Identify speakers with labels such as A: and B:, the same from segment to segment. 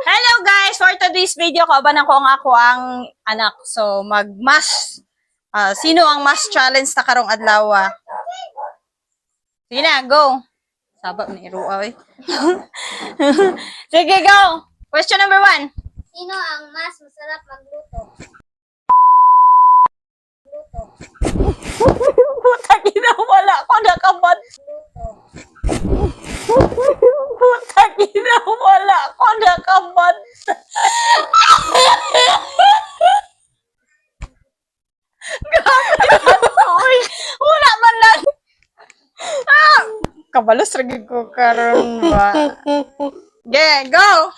A: Hello guys! For today's video, kaubanan ko ang anak. So, mag-mash. Sino ang mash challenge na karong adlaw? Sige na, go! Sabak ni Rua, eh. Sige, go! Question number 1.
B: Sino ang mas masarap magluto?
A: Puta, wala ko nakabad. Puta, wala ko nakabad. Grabe. Wala man lang. Kabalos lagi ko karon ba. Okay, go.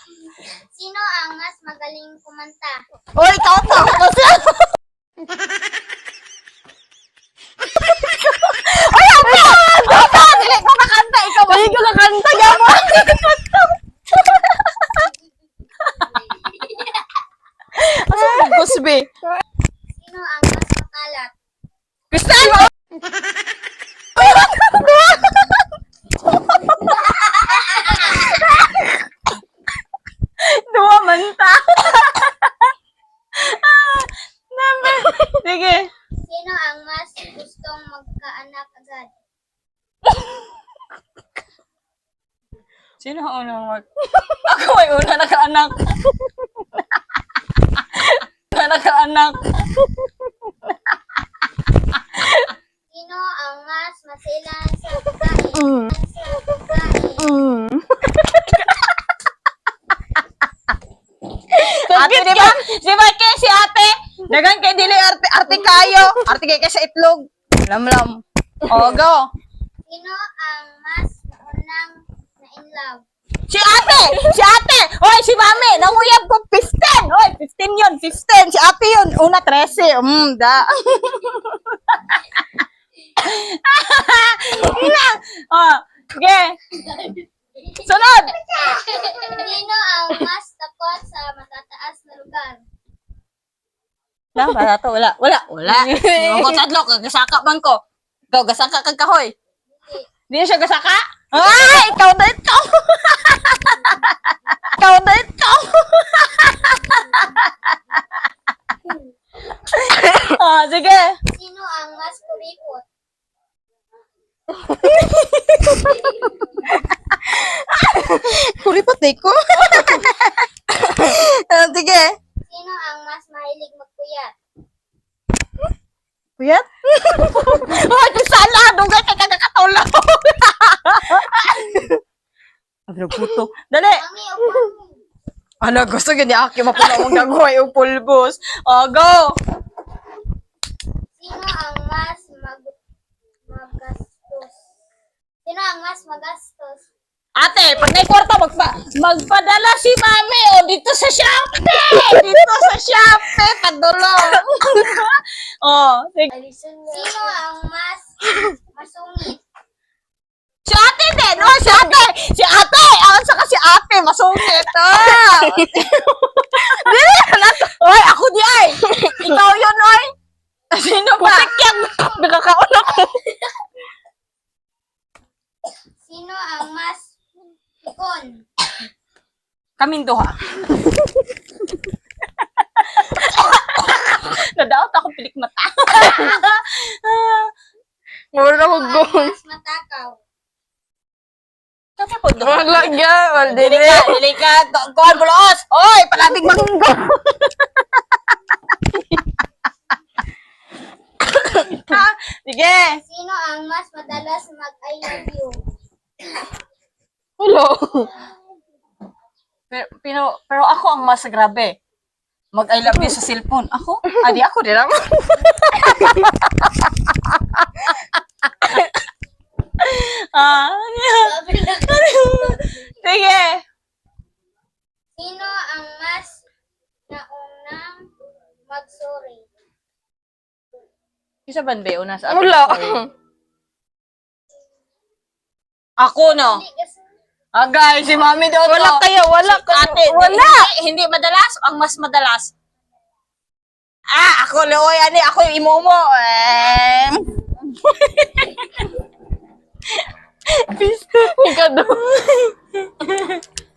B: Sino ang mas magaling kumanta?
A: Oy, ikaw to. Oy, apa? Apa? Dili ko kakanta, ikaw ba? Dili ko kakanta, gamo. Asa mo kusbe?
B: Sino ang mas makalat?
A: Kristal! Dua manta. Sige.
B: Sino ang mas gustong magkaanak agad?
A: Sino ang unang mag... Ako may una nakaanak. Una nakaanak.
B: Sino ang mas masilan sa pagkain? Sa pagkain.
A: Ate, di ba? Si Mike, si ate. Dagan kay dili arte kayo. Arte kay sa itlog. Lam. O, go.
B: Sino ang mas naunang na-in-love?
A: Si ate! Si ate! Hoy, si mami! Nanguyab ko 15! Hoy, 15 yun! 15! Si ate yun! Una, 13. Da. Ina! Oh, okay. Sunod!
B: Sino ang mas takot sa matataas na lugar?
A: Lang, para to. Wala. Hindi mo ko tadlo. Gasaka man ko. Ikaw, gasaka kag kahoy. Hindi na siya gasaka? Ay! Ikaw na ito! Ikaw na ito! Sige.
B: Sino ang mas kuripot?
A: Kuripot eh ko. Sige.
B: Sino ang mas mahilig magpuyat?
A: Puyat? Ay, sala! Dugay ka kakatulaw! Ang puto. Dali!
B: Mami, upan.
A: Ano, gusto gani aki mapula mong gagawin yung pulbos. O, go!
B: Sino ang mas magastos? Sino ang mas magastos?
A: Ate, pag may kwarta, magpadala si mami o dito sa Shopee! Dito sa Shopee, padulo! O, sige.
B: Sino ang mas masungit?
A: Si ate din! O, si ate! Si ate! Ang saka si ate, masungit! Oy, ako di ay! Ikaw yun, oy! Sino ba? Putik yan! Nakakaon ako!
B: Sino ang mas pikon?
A: Kaming duha. Nadaot akong pilik mata. Wala
B: Sino ang mas matakaw?
A: Sabi po doon.
C: Wala yan.
A: Dili ka. Kuhan bulos. Oy, palabig manggo. Sige.
B: Sino ang mas madalas mag-I love you?
C: Hello.
A: Pero ako ang mas grabe. Mag-I love you sa cellphone. Ako? Adi ako din naman. Sige.
B: Sino ang mas naunang mag-sorry?
A: Isa ba ba una sa
C: Wala.
A: Ako no.
B: Hindi kasi
A: Guys, si mami daw to.
C: Wala kayo, wala
A: Si
C: kayo.
A: ate,
C: Wala.
A: Hindi madalas. Ang mas madalas. Ako loy ani, ako yung imomo.
C: Ika doon.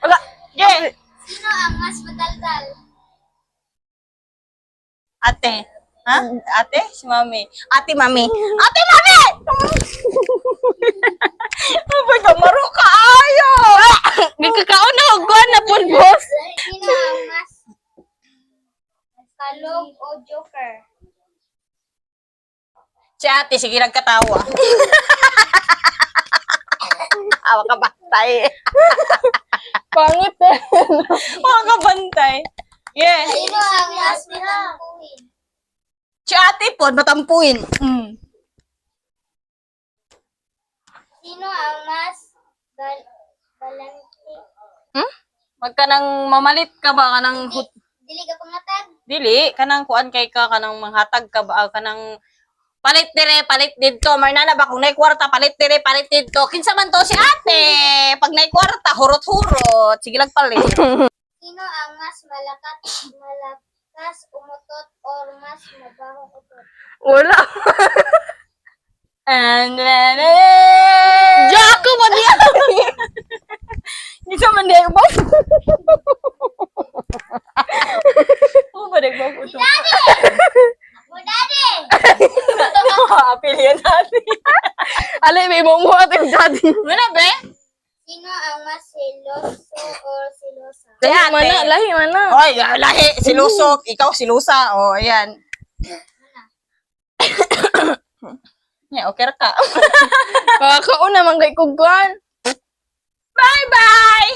A: Wala. Yeah.
B: sino ang mas madaldal?
A: Ate. Ha? Ate? Si mami. Ate, mami. Ate, mami! Abay, kamaro ka ayo! Nagkakaunog ko na pulbos.
B: Sino ang mas kalog o joker?
A: Si ate, sige nagkatawa. Awa ka bantay.
C: Pangit eh.
A: Awa ka bantay. Yes.
B: Sino ang mas matampuhin?
A: Si ate po, matampuin. Mm.
B: Sino ang mas balanti?
A: Wag ka nang mamalit ka ba? Kanang
B: Dili ka pangatag?
A: dili, kanang kuan kay ka, kanang manghatag ka ba? Kanang palit dire, palit dito. Marnana ba kung nay kwarta, palit dire, palit dito. Kinsa man to si ate. Pag nay kwarta, hurot-hurot. Sige lang palit.
B: Sino ang mas malakas umutot or mas mabahong utot?
C: Wala.
A: And then, Jaco man diya. Kinsa man diya ba? Oh, ba ba ito?
B: Mo daddy!
A: Apilian natin.
C: Alay, may mo at yung daddy.
A: Wala be?
B: Sino ang mas seloso or selosa?
A: Si
C: Lahi
A: ate.
C: mana, lahi mana.
A: Oy, lahi, si Lusok, ikaw si Lusa. Oh, ayan. Yeah, okay ra ka.
C: Kakakauna, manggay kugan.
A: Bye-bye!